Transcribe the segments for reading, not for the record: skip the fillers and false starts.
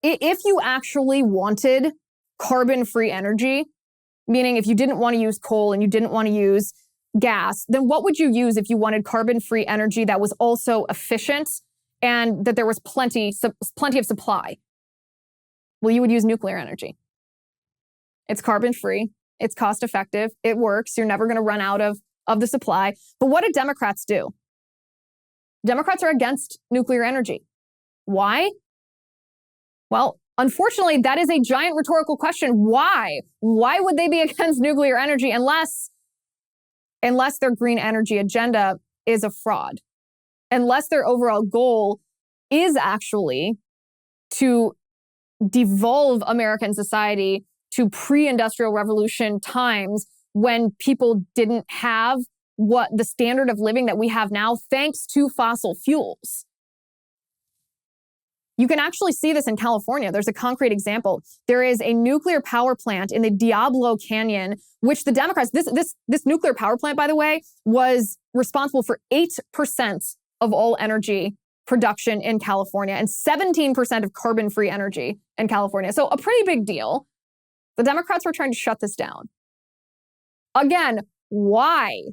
if you actually wanted carbon-free energy, meaning if you didn't want to use coal and you didn't want to use gas, then what would you use if you wanted carbon-free energy that was also efficient and that there was plenty of supply? Well, you would use nuclear energy. It's carbon-free. It's cost-effective. It works. You're never going to run out of the supply. But what do Democrats do? Democrats are against nuclear energy. Why? Well, unfortunately, that is a giant rhetorical question. Why? Why would they be against nuclear energy unless their green energy agenda is a fraud? Unless their overall goal is actually to devolve American society to pre-industrial revolution times when people didn't have what the standard of living that we have now thanks to fossil fuels. You can actually see this in California. There's a concrete example. There is a nuclear power plant in the Diablo Canyon, which the Democrats, this nuclear power plant, by the way, was responsible for 8% of all energy production in California and 17% of carbon-free energy in California. So a pretty big deal. The Democrats were trying to shut this down. Again, why?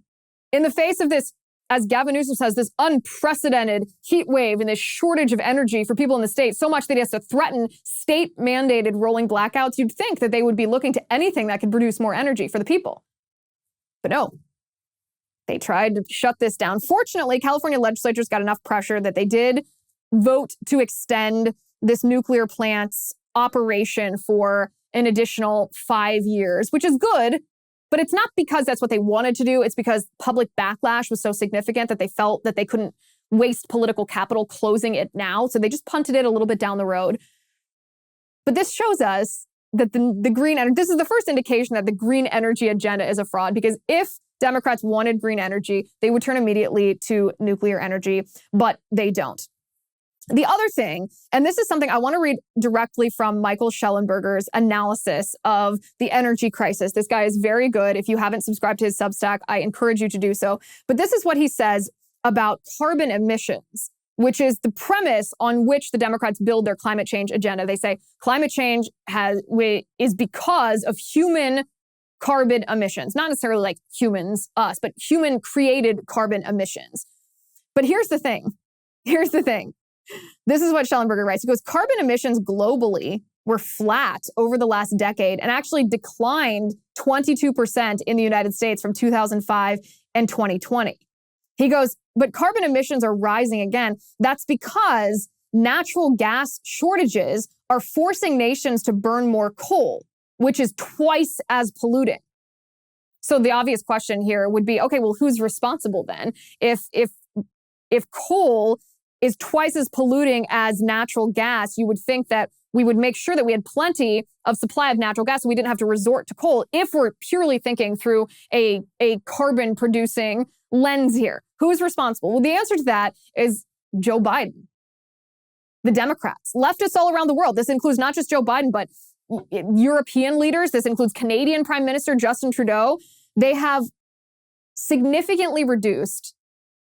In the face of this, as Gavin Newsom says, this unprecedented heat wave and this shortage of energy for people in the state, so much that he has to threaten state-mandated rolling blackouts, you'd think that they would be looking to anything that could produce more energy for the people. But no, they tried to shut this down. Fortunately, California legislatures got enough pressure that they did vote to extend this nuclear plant's operation for an additional 5 years, which is good. But it's not because that's what they wanted to do. It's because public backlash was so significant that they felt that they couldn't waste political capital closing it now. So they just punted it a little bit down the road. But this shows us that the green energy, this is the first indication that the green energy agenda is a fraud, because if Democrats wanted green energy, they would turn immediately to nuclear energy, but they don't. The other thing, and this is something I want to read directly from Michael Schellenberger's analysis of the energy crisis. This guy is very good. If you haven't subscribed to his Substack, I encourage you to do so. But this is what he says about carbon emissions, which is the premise on which the Democrats build their climate change agenda. They say climate change is because of human carbon emissions, not necessarily like humans, us, but human created carbon emissions. But here's the thing. This is what Schellenberger writes. He goes, carbon emissions globally were flat over the last decade and actually declined 22% in the United States from 2005 and 2020. He goes, but carbon emissions are rising again. That's because natural gas shortages are forcing nations to burn more coal, which is twice as polluting. So the obvious question here would be, okay, well, who's responsible then? If coal is twice as polluting as natural gas, you would think that we would make sure that we had plenty of supply of natural gas so we didn't have to resort to coal if we're purely thinking through a carbon producing lens here. Who's responsible? Well, the answer to that is Joe Biden. The Democrats, leftists all around the world. This includes not just Joe Biden, but European leaders. This includes Canadian Prime Minister Justin Trudeau. They have significantly reduced,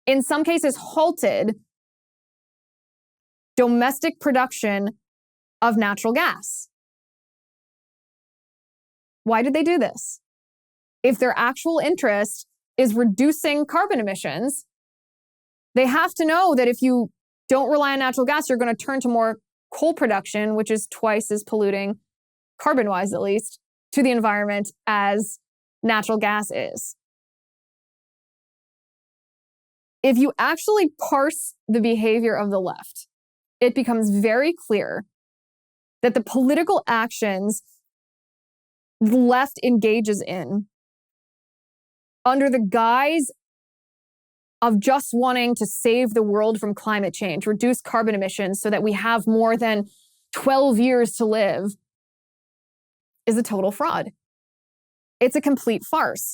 in some cases halted, domestic production of natural gas. Why did they do this? If their actual interest is reducing carbon emissions, they have to know that if you don't rely on natural gas, you're going to turn to more coal production, which is twice as polluting, carbon-wise at least, to the environment as natural gas is. If you actually parse the behavior of the left, it becomes very clear that the political actions the left engages in under the guise of just wanting to save the world from climate change, reduce carbon emissions so that we have more than 12 years to live, is a total fraud. It's a complete farce.